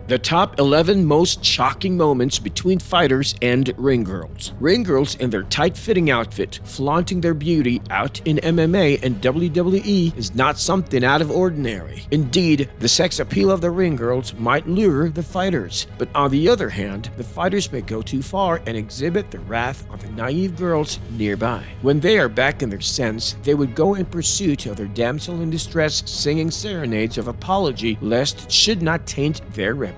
The top 11 most shocking moments between fighters and ring girls. Ring girls in their tight-fitting outfit, flaunting their beauty out in MMA and WWE is not something out of ordinary. Indeed, the sex appeal of the ring girls might lure the fighters. But on the other hand, the fighters may go too far and exhibit the wrath of the naive girls nearby. When they are back in their sense, they would go in pursuit of their damsel in distress, singing serenades of apology lest it should not taint their reputation.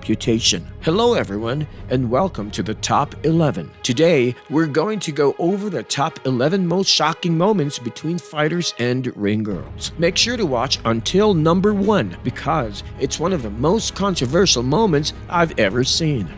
Hello everyone, and welcome to the Top 11. Today, we're going to go over the top 11 most shocking moments between fighters and ring girls. Make sure to watch until number 1 because it's one of the most controversial moments I've ever seen.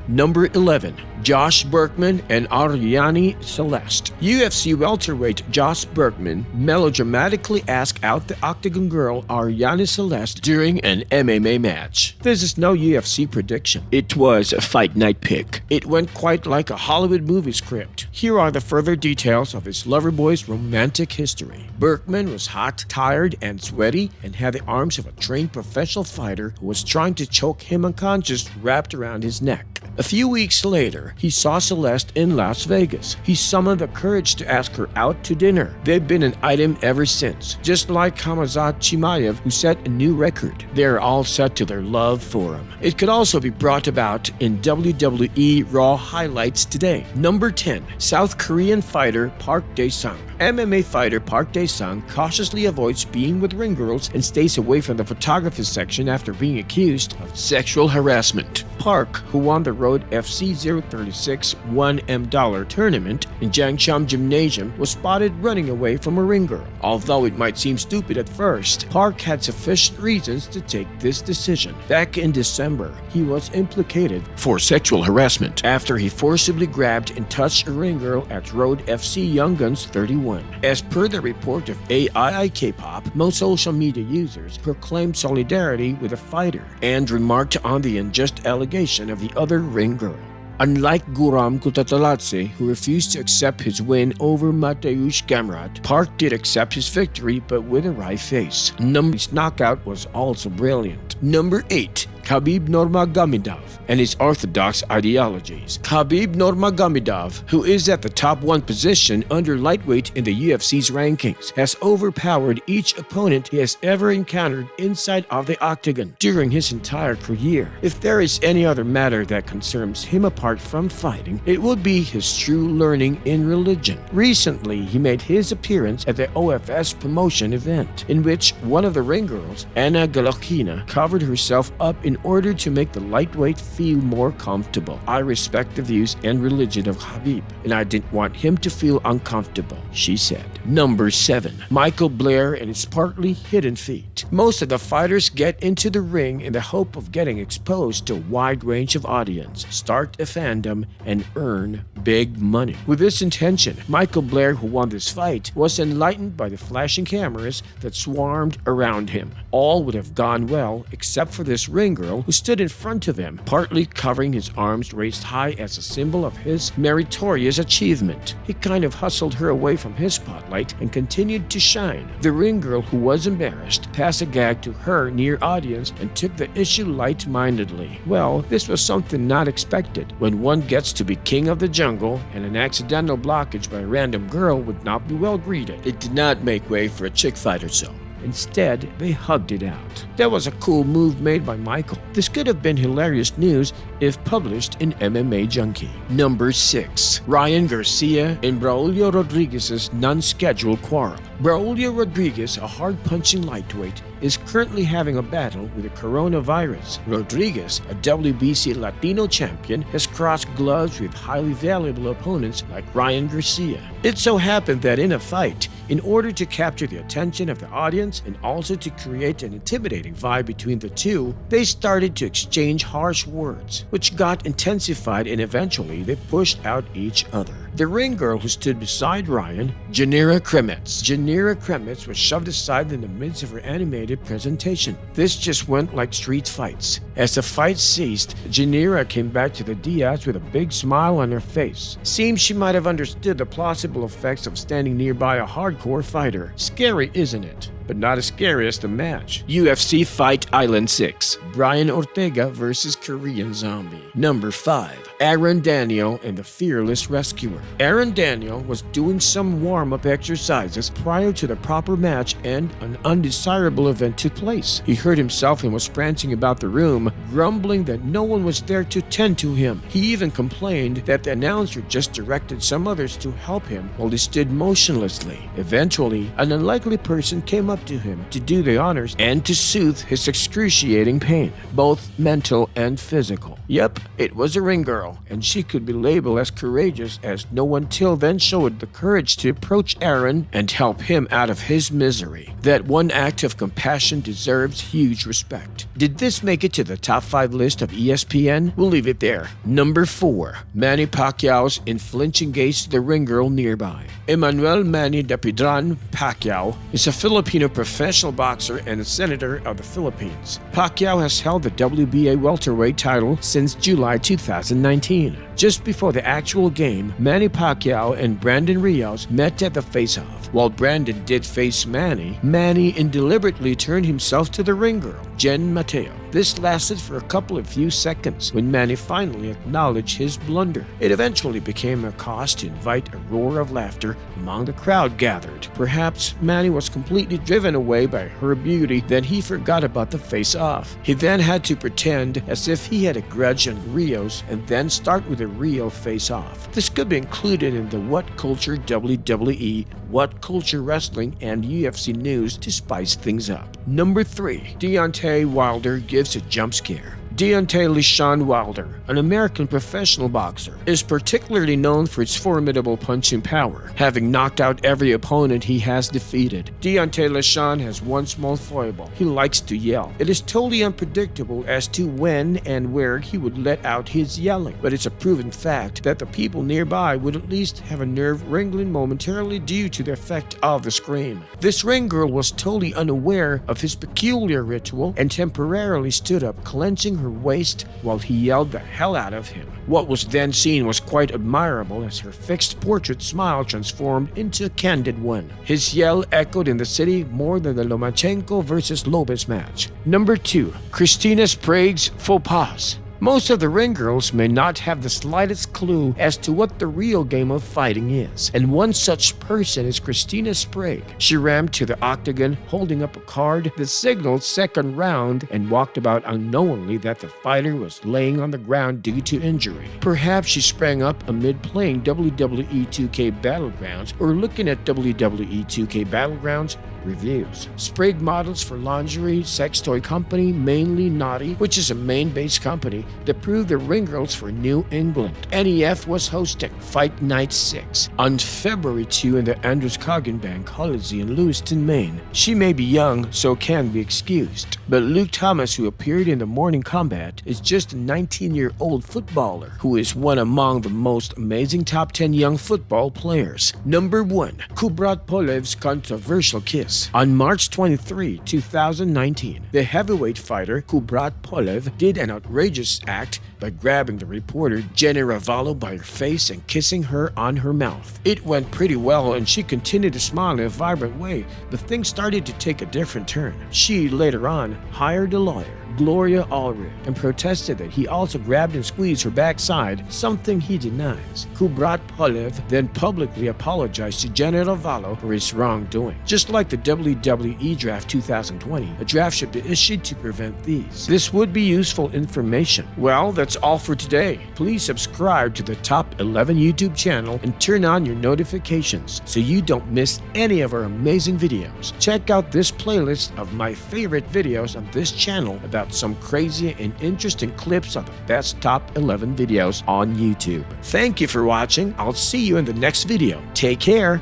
Number 11. Josh Bergman and Ariana Celeste. UFC welterweight Josh Bergman melodramatically asked out the Octagon girl Ariana Celeste during an MMA match. This is no UFC prediction. It was a fight night pick. It went quite like a Hollywood movie script. Here are the further details of his loverboy's romantic history. Bergman was hot, tired, and sweaty and had the arms of a trained professional fighter who was trying to choke him unconscious wrapped around his neck. A few weeks later, he saw Celeste in Las Vegas. He summoned the courage to ask her out to dinner. They've been an item ever since, just like Khamzat Chimaev, who set a new record. They're all set to their love for him. It could also be brought about in WWE Raw highlights today. Number 10. South Korean fighter Park Daesung. MMA fighter Park Daesung cautiously avoids being with ring girls and stays away from the photography section after being accused of sexual harassment. Park, who won the Road FC 036 $1M tournament in Jangcham Gymnasium, was spotted running away from a ring girl. Although it might seem stupid at first, Park had sufficient reasons to take this decision. Back in December, he was implicated for sexual harassment after he forcibly grabbed and touched a ring girl at Road FC Young Guns 31. As per the report of AII K-pop, most social media users proclaimed solidarity with the fighter and remarked on the unjust allegation of the other ring girl. Unlike Guram Kutataladze, who refused to accept his win over Mateusz Gamrot, Park did accept his victory but with a wry face. His knockout was also brilliant. Number 8. Khabib Nurmagomedov and his orthodox ideologies. Khabib Nurmagomedov, who is at the top 1 position under lightweight in the UFC's rankings, has overpowered each opponent he has ever encountered inside of the octagon during his entire career. If there is any other matter that concerns him apart from fighting, it would be his true learning in religion. Recently, he made his appearance at the OFS promotion event, in which one of the ring girls, Anna Galokina, covered herself up in order to make the lightweight feel more comfortable. I respect the views and religion of Khabib, and I didn't want him to feel uncomfortable, she said. Number 7. Michael Blair and his partly hidden feat. Most of the fighters get into the ring in the hope of getting exposed to a wide range of audience, start a fandom, and earn big money. With this intention, Michael Blair, who won this fight, was enlightened by the flashing cameras that swarmed around him. All would have gone well except for this ring girl who stood in front of him, partly covering his arms raised high as a symbol of his meritorious achievement. He kind of hustled her away from his spotlight and continued to shine. The ring girl, who was embarrassed, passed a gag to her near audience and took the issue light-mindedly. Well, this was something not expected. When one gets to be king of the jungle and an accidental blockage by a random girl would not be well greeted. It did not make way for a chick fighter zone. Instead, they hugged it out. That was a cool move made by Michael. This could have been hilarious news if published in MMA Junkie. Number 6. Ryan Garcia and Braulio Rodriguez's non-scheduled quarrel. Braulio Rodriguez, a hard-punching lightweight, is currently having a battle with the coronavirus. Rodriguez, a WBC Latino champion, has crossed gloves with highly valuable opponents like Ryan Garcia. It so happened that in a fight, in order to capture the attention of the audience and also to create an intimidating vibe between the two, they started to exchange harsh words, which got intensified and eventually they pushed out each other. The ring girl who stood beside Ryan, Janira Kremitz. Janira Kremitz was shoved aside in the midst of her animated presentation. This just went like street fights. As the fight ceased, Janira came back to the dais with a big smile on her face. Seems she might have understood the plausible effects of standing nearby a hardcore fighter. Scary, isn't it? But not as scary as the match. UFC Fight Island 6. Brian Ortega versus Korean Zombie. Number 5. Aaron Daniel and the Fearless Rescuer. Aaron Daniel was doing some warm-up exercises prior to the proper match and an undesirable event took place. He hurt himself and was prancing about the room, grumbling that no one was there to tend to him. He even complained that the announcer just directed some others to help him while he stood motionlessly. Eventually, an unlikely person came up to him to do the honors and to soothe his excruciating pain, both mental and physical. Yep, it was a ring girl, and she could be labeled as courageous as no one till then showed the courage to approach Aaron and help him out of his misery. That one act of compassion deserves huge respect. Did this make it to the top 5 list of ESPN? We'll leave it there. Number 4. Manny Pacquiaos in flinching gaze to the ring girl nearby. Emmanuel Manny Dapidran Pacquiao is a Filipino professional boxer and a senator of the Philippines. Pacquiao has held the WBA welterweight title since July 2019. Just before the actual game, Manny Pacquiao and Brandon Rios met at the face-off. While Brandon did face Manny, Manny indeliberately turned himself to the ring girl, Jen Mateo. This lasted for a couple of few seconds when Manny finally acknowledged his blunder. It eventually became a cause to invite a roar of laughter among the crowd gathered. Perhaps Manny was completely driven away by her beauty that he forgot about the face-off. He then had to pretend as if he had a grudge on Rios and then start with a real face-off. This could be included in the What Culture WWE, What Culture Wrestling, and UFC news to spice things up. Number 3. Deontay Wilder gives a jump scare. Deontay Wilder, an American professional boxer, is particularly known for its formidable punching power, having knocked out every opponent he has defeated. Deontay has one small foible. He likes to yell. It is totally unpredictable as to when and where he would let out his yelling, but it's a proven fact that the people nearby would at least have a nerve wrangling momentarily due to the effect of the scream. This ring girl was totally unaware of his peculiar ritual and temporarily stood up, clenching her waist while he yelled the hell out of him. What was then seen was quite admirable as her fixed portrait smile transformed into a candid one. His yell echoed in the city more than the Lomachenko versus Lopez match. Number 2. Christina Spragues faux pas. Most of the ring girls may not have the slightest clue as to what the real game of fighting is, and one such person is Christina Spragues. She ran to the octagon holding up a card that signaled second round and walked about unknowingly that the fighter was laying on the ground due to injury. Perhaps she sprang up amid playing WWE 2K Battlegrounds or looking at WWE 2K Battlegrounds reviews. Sprague models for lingerie sex toy company mainly Naughty, which is a Maine-based company that proved the ring girls for New England. NEF was hosting Fight Night 6 on February 2 in the Androscoggin Bank Coliseum in Lewiston, Maine. She may be young, so can be excused, but Luke Thomas, who appeared in the morning combat, is just a 19-year-old footballer who is one among the most amazing top 10 young football players. Number 1. Kubrat Polevs controversial kiss. On March 23, 2019, the heavyweight fighter Kubrat Polevs did an outrageous act by grabbing the reporter Jenny Ravallo by her face and kissing her on her mouth. It went pretty well and she continued to smile in a vibrant way, but things started to take a different turn. She later on hired a lawyer, Gloria Allred, and protested that he also grabbed and squeezed her backside, something he denies. Kubrat Polevs then publicly apologized to Jenny Ravallo for his wrongdoing. Just like the WWE Draft 2020, a draft should be issued to prevent these. This would be useful information. Well, that's all for today. Please subscribe to the Top 11 YouTube channel and turn on your notifications so you don't miss any of our amazing videos. Check out this playlist of my favorite videos on this channel about some crazy and interesting clips of the best top 11 videos on YouTube. Thank you for watching. I'll see you in the next video. Take care.